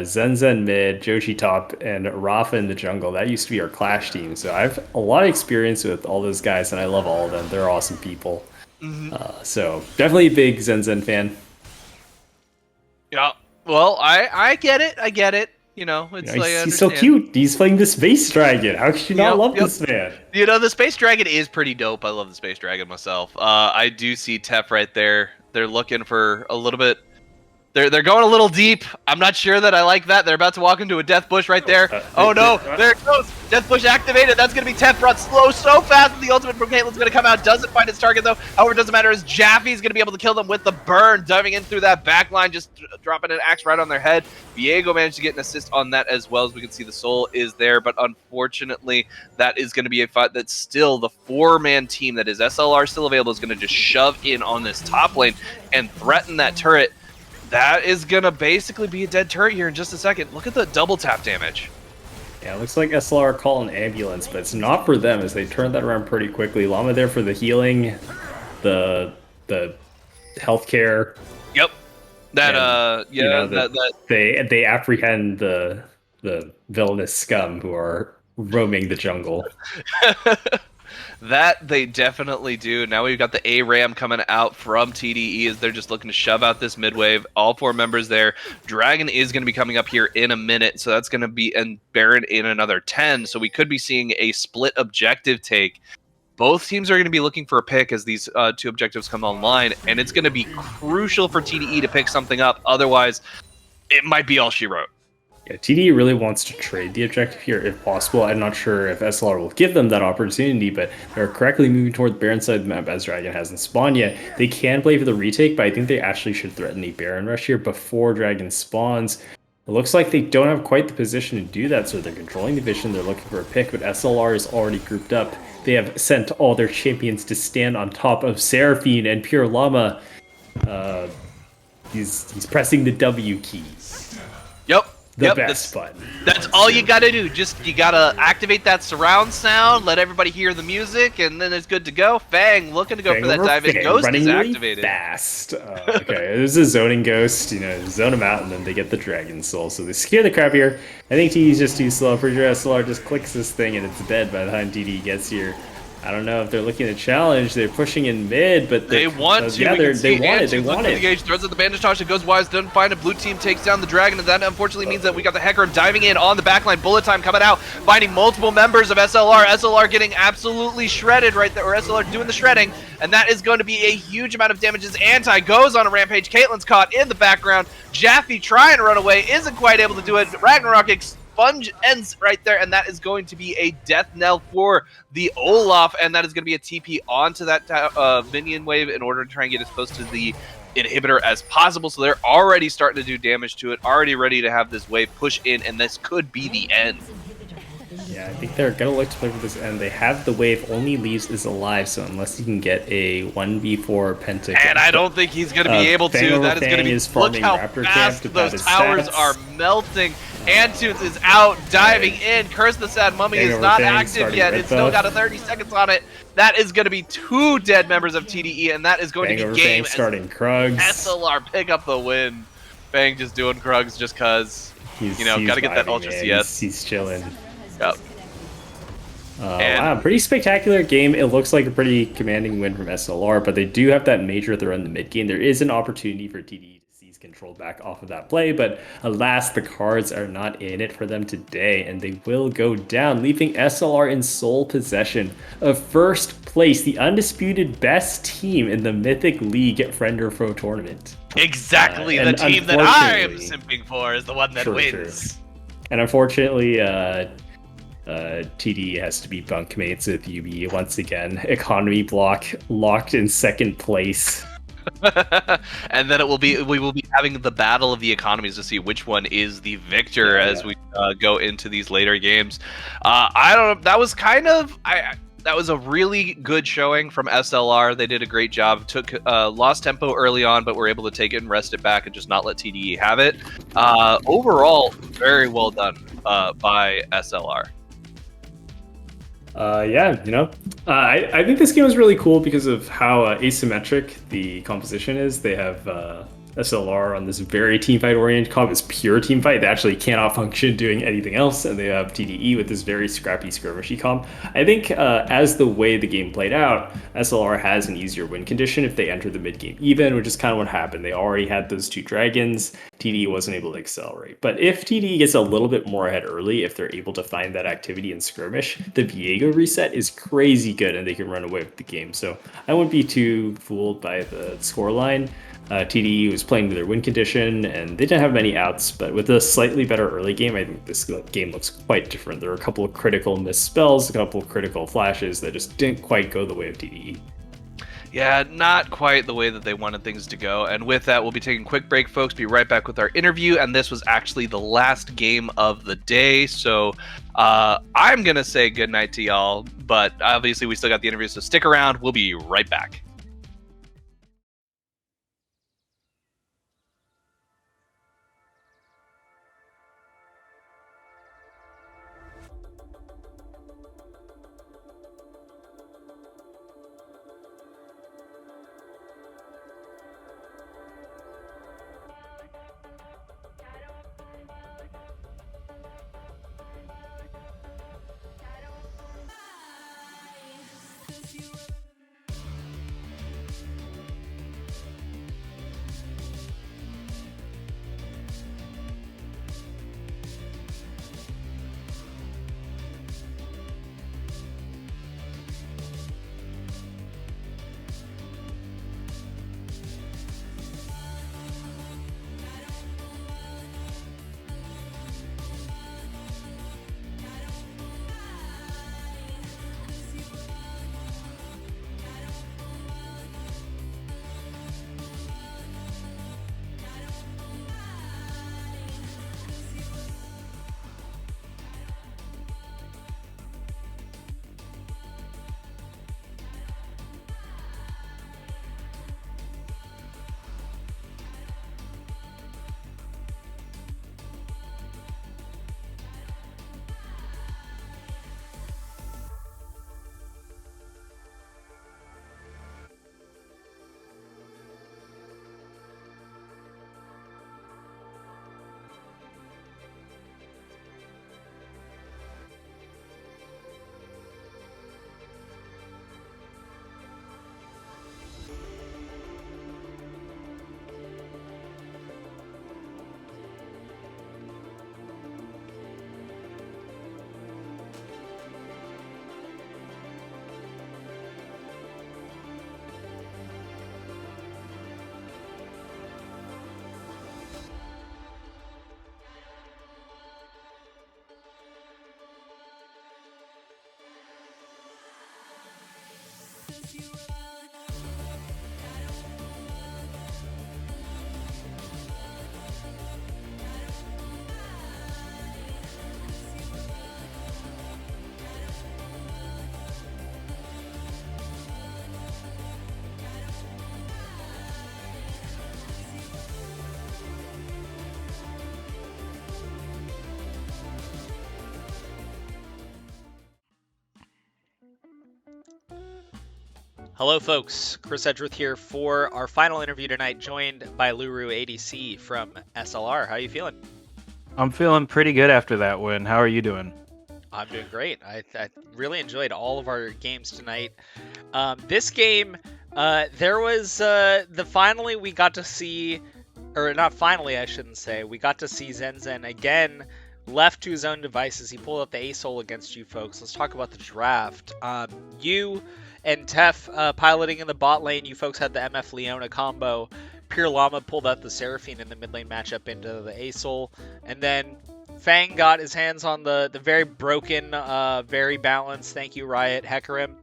Speaker 2: Zen mid, Joshi top, and Rafa in the jungle. That used to be our clash team. So I have a lot of experience with all those guys, and I love all of them. They're awesome people. So definitely a big Zen fan.
Speaker 1: Yeah. Well, I get it. It's like
Speaker 2: he's so cute. He's playing the Space Dragon. How could you not love this man?
Speaker 1: The Space Dragon is pretty dope. I love the Space Dragon myself. I do see Tef right there. They're looking for a little bit. They're going a little deep. I'm not sure that I like that. They're about to walk into a Death Bush right there. Oh no, there it goes. Death Bush activated. That's going to be Tef brought slow so fast that the ultimate from Caitlyn's going to come out. Doesn't find its target though. However, it doesn't matter as Jaffe's going to be able to kill them with the burn. Diving in through that back line, just dropping an axe right on their head. Viego managed to get an assist on that as well. As we can see, the soul is there. But unfortunately, that is going to be a fight that's still the 4-man team that is SLR still available is going to just shove in on this top lane and threaten that turret. That is going to basically be a dead turret here in just a second. Look at the double tap damage.
Speaker 2: Yeah, it looks like SLR call an ambulance, but it's not for them as they turned that around pretty quickly. Llama there for the healing, the healthcare.
Speaker 1: Yep.
Speaker 2: They apprehend the villainous scum who are roaming the jungle.
Speaker 1: That they definitely do. Now we've got the A-Ram coming out from TDE as they're just looking to shove out this mid-wave. All 4 members there. Dragon is going to be coming up here in a minute, so that's going to be, and Baron in another 10, so we could be seeing a split objective take. Both teams are going to be looking for a pick as these 2 objectives come online, and it's going to be crucial for TDE to pick something up. Otherwise, it might be all she wrote.
Speaker 2: Yeah, TDE really wants to trade the objective here if possible. I'm not sure if SLR will give them that opportunity, but they're correctly moving toward the Baron side of the map as Dragon hasn't spawned yet. They can play for the retake, but I think they actually should threaten a Baron rush here before Dragon spawns. It looks like they don't have quite the position to do that, so they're controlling the vision. They're looking for a pick, but SLR is already grouped up. They have sent all their champions to stand on top of Seraphine and Pure Llama. He's pressing the W key.
Speaker 1: Yep.
Speaker 2: The best button.
Speaker 1: That's all you gotta do. You gotta activate that surround sound, let everybody hear the music, and then it's good to go. Fang looking to go for that dive in. Ghost is activated.
Speaker 2: Fast. Okay, there's a zoning ghost. Zone them out, and then they get the dragon soul. So they scare the crap here. I think TD's just too slow. Pretty sure SLR just clicks this thing, and it's dead by the time TD gets here. I don't know if they're looking to challenge. They're pushing in mid, but
Speaker 1: they want to.
Speaker 2: Yeah, they want it. They want it.
Speaker 1: Engage, throws at the bandage toss. It goes wise. Doesn't find it. Blue team takes down the dragon, and that unfortunately means that we got the Hecarim diving in on the backline. Bullet time coming out, finding multiple members of SLR. SLR getting absolutely shredded right there, or SLR doing the shredding, and that is going to be a huge amount of damage. As Anti goes on a rampage. Caitlyn's caught in the background. Jaffe trying to run away, isn't quite able to do it. Ragnarok sponge ends right there, and that is going to be a death knell for the Olaf, and that is going to be a TP onto that minion wave in order to try and get as close to the inhibitor as possible. So they're already starting to do damage to it, already ready to have this wave push in, and this could be the end.
Speaker 2: Yeah, I think they're gonna look to play for this end. They have the wave, only leaves is alive, so unless you can get a 1v4 penta.
Speaker 1: And I don't think he's gonna be able to. That is gonna be, look how fast those towers are melting. Antunes is out, diving in. Curse the Sad Mummy is not active yet. It's still got a 30 seconds on it. That is going to be 2 dead members of TDE, and that is going to be game.
Speaker 2: Starting Krugs.
Speaker 1: SLR pick up the win. Bang just doing Krugs just cause. You know, got to get that Ultra CS.
Speaker 2: He's chilling.
Speaker 1: Yep.
Speaker 2: Wow, pretty spectacular game. It looks like a pretty commanding win from SLR, but they do have that major throw in the mid game. There is an opportunity for TDE to seize control back off of that play, but alas, the cards are not in it for them today, and they will go down, leaving SLR in sole possession of first place, the undisputed best team in the Mythic League Friend or Foe tournament.
Speaker 1: Exactly, the team that I am simping for is the one that wins.
Speaker 2: True. And unfortunately, TD has to be bunkmates with UB once again. Economy block locked in second place.
Speaker 1: And then we will be having the battle of the economies to see which one is the victor as we go into these later games. I don't know. That was that was a really good showing from SLR. They did a great job. Lost tempo early on, but were able to take it and rest it back and just not let TDE have it. Overall, very well done by SLR.
Speaker 2: Yeah, you know, I think this game is really cool because of how asymmetric the composition is. They have SLR on this very teamfight oriented comp, is pure teamfight. They actually cannot function doing anything else, and they have TDE with this very scrappy skirmishy comp. I think as the way the game played out, SLR has an easier win condition if they enter the mid game even, which is kind of what happened. They already had those 2 dragons. TDE wasn't able to accelerate. But if TDE gets a little bit more ahead early, if they're able to find that activity in skirmish, the Viego reset is crazy good and they can run away with the game. So I wouldn't be too fooled by the scoreline. TDE was playing to their win condition and they didn't have many outs, but with a slightly better early game, I think this game looks quite different. There were a couple of critical missed spells, a couple of critical flashes that just didn't quite go the way of TDE.
Speaker 1: Yeah, not quite the way that they wanted things to go. And with that, we'll be taking a quick break, folks. Be right back with our interview. And this was actually the last game of the day. So I'm going to say goodnight to y'all. But obviously, we still got the interview. So stick around. We'll be right back.
Speaker 3: Hello, folks. Chris Edgeworth here for our final interview tonight, joined by Luru ADC from SLR. How are you feeling?
Speaker 4: I'm feeling pretty good after that win. How are you doing?
Speaker 3: I'm doing great. I really enjoyed all of our games tonight. This game, there was finally we got to see, or not finally, I shouldn't say, we got to see Zenzen again. Left to his own devices, he pulled out the A-Soul against you folks. Let's talk about the draft. You and Tef piloting in the bot lane. You folks had the MF Leona combo. Pure Llama pulled out the Seraphine in the mid lane matchup into the A-Soul. And then Fang got his hands on the very broken, very balanced, thank you Riot, Hecarim,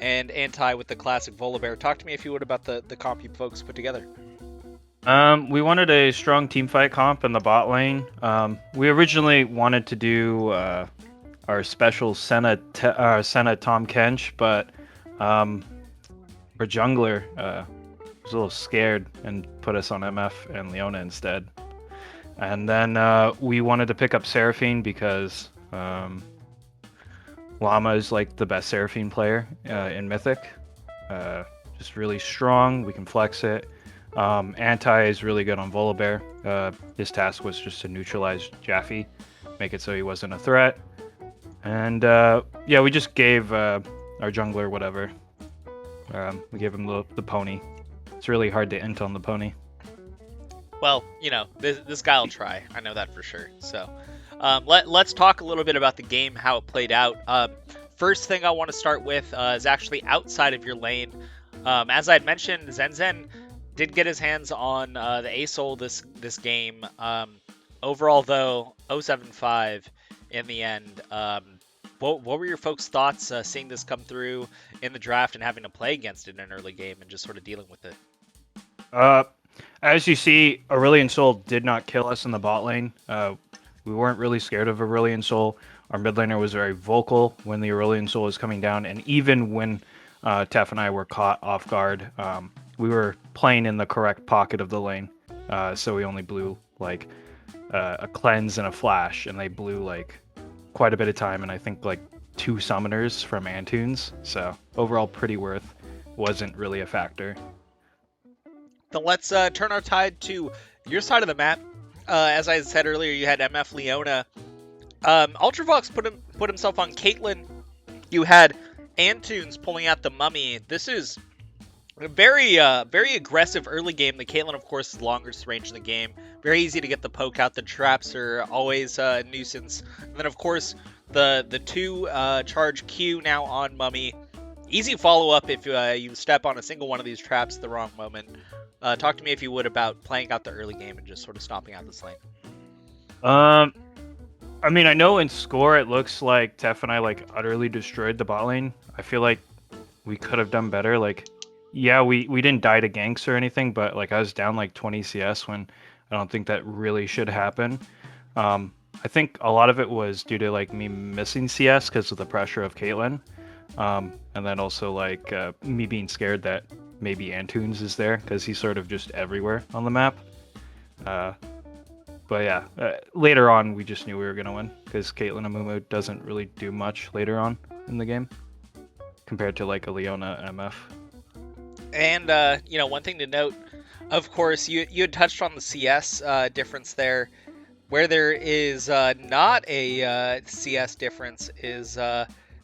Speaker 3: and Anti with the classic Volibear. Talk to me, if you would, about the comp you folks put together.
Speaker 4: We wanted a strong teamfight comp in the bot lane. We originally wanted to do our special Senna Tom Kench, but our jungler was a little scared and put us on MF and Leona instead. And then we wanted to pick up Seraphine because Llama is like the best Seraphine player in Mythic. Just really strong. We can flex it. Anti is really good on Volibear. His task was just to neutralize Jaffe, make it so he wasn't a threat. And yeah, we just gave our jungler whatever. We gave him the pony. It's really hard to int on the pony.
Speaker 3: Well, you know, this guy will try. I know that for sure. So let's talk a little bit about the game, how it played out. First thing I want to start with is actually outside of your lane. As I had mentioned, Zenzen did get his hands on the A-Soul this game. Overall, though, 075 in the end. What were your folks' thoughts seeing this come through in the draft and having to play against it in an early game and just sort of dealing with it?
Speaker 4: As you see, Aurelion Sol did not kill us in the bot lane. We weren't really scared of Aurelion Sol. Our mid laner was very vocal when the Aurelion Sol was coming down, and even when Tef and I were caught off guard, we were playing in the correct pocket of the lane. So we only blew like a cleanse and a flash, and they blew like quite a bit of time, and I think like 2 summoners from Antunes. So overall, pretty worth. Wasn't really a factor.
Speaker 3: Then let's turn our tide to your side of the map. As I said earlier, you had MF Leona. Ultravox put himself on Caitlyn. You had Antunes pulling out the Mummy. This is a very aggressive early game. The Caitlyn, of course, is the longest range in the game. Very easy to get the poke out. The traps are always a nuisance. And then, of course, the 2 charge Q now on Mummy. Easy follow-up if you step on a single one of these traps at the wrong moment. Talk to me, if you would, about playing out the early game and just sort of stomping out this lane.
Speaker 4: I mean, I know in score it looks like Tef and I like utterly destroyed the bot lane. I feel like we could have done better. Like, yeah, we didn't die to ganks or anything, but like I was down like 20 CS when I don't think that really should happen. I think a lot of it was due to like me missing CS because of the pressure of Caitlyn. And then also like me being scared that maybe Antunes is there because he's sort of just everywhere on the map. But yeah, later on we just knew we were going to win because Caitlyn Amumu doesn't really do much later on in the game compared to like a Leona MF.
Speaker 3: And, you know, one thing to note, of course, you had touched on the CS difference there. Where there is not a CS difference is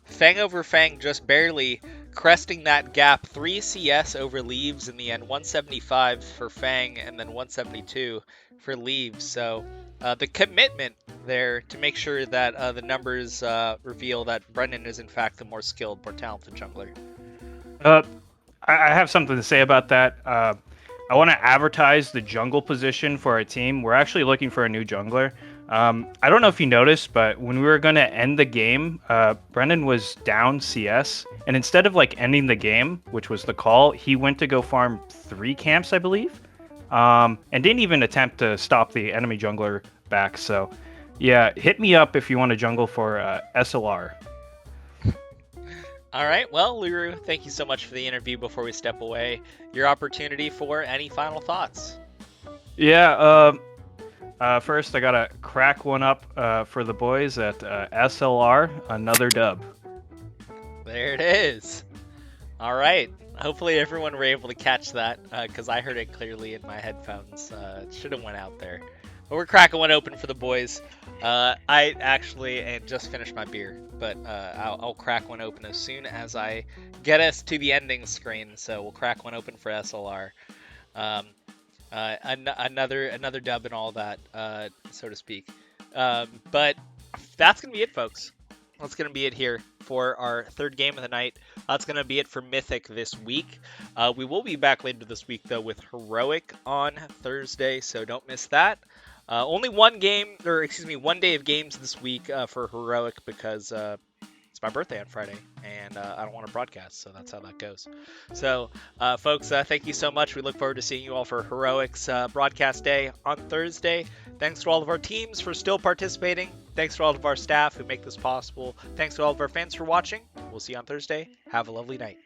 Speaker 3: Fang over Fang just barely cresting that gap. 3 CS over Leaves in the end, 175 for Fang and then 172 for Leaves. So the commitment there to make sure that the numbers reveal that Brendan is in fact the more skilled, more talented jungler.
Speaker 4: I have something to say about that. I want to advertise the jungle position for our team. We're actually looking for a new jungler. I don't know if you noticed, but when we were going to end the game, Brendan was down CS, and instead of like ending the game, which was the call, he went to go farm 3 camps, I believe, and didn't even attempt to stop the enemy jungler back. So, yeah, hit me up if you want to jungle for SLR.
Speaker 3: All right. Well, Luru, thank you so much for the interview. Before we step away, your opportunity for any final thoughts.
Speaker 4: Yeah, first I gotta crack one up for the boys at SLR, another dub.
Speaker 3: There it is. All right. Hopefully everyone were able to catch that because I heard it clearly in my headphones. It should have went out there. But we're cracking one open for the boys. I actually just finished my beer, but I'll crack one open as soon as I get us to the ending screen. So we'll crack one open for SLR. Another dub and all that, so to speak. But that's gonna be it, folks. That's gonna be it here for our third game of the night. That's gonna be it for Mythic this week. We will be back later this week though with Heroic on Thursday, so don't miss that. Only one day of games this week for Heroic because it's my birthday on Friday, and I don't want to broadcast, so that's how that goes. So, folks, thank you so much. We look forward to seeing you all for Heroic's broadcast day on Thursday. Thanks to all of our teams for still participating. Thanks to all of our staff who make this possible. Thanks to all of our fans for watching. We'll see you on Thursday. Have a lovely night.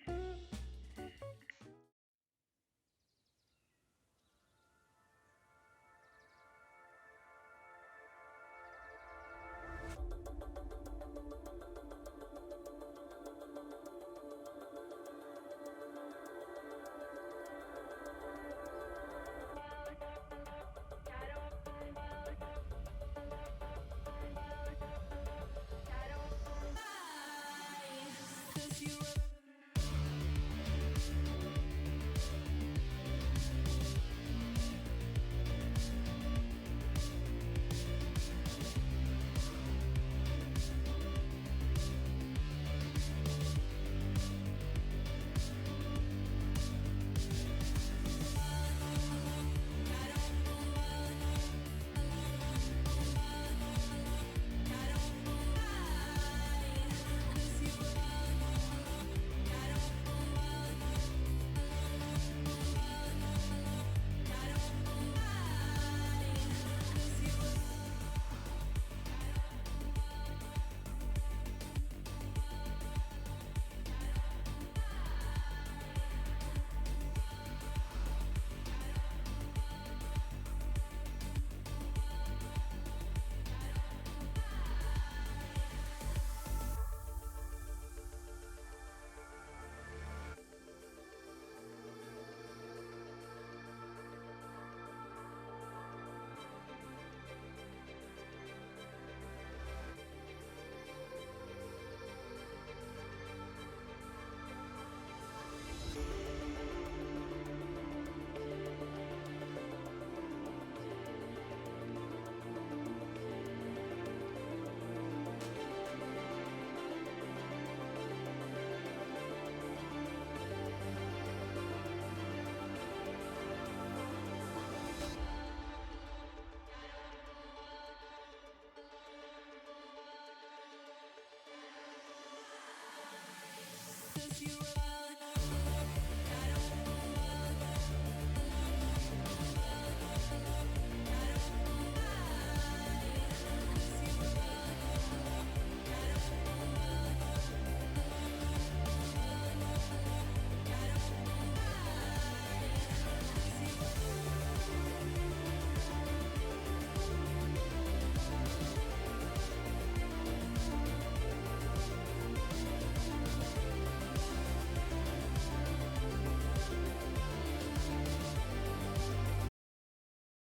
Speaker 5: You are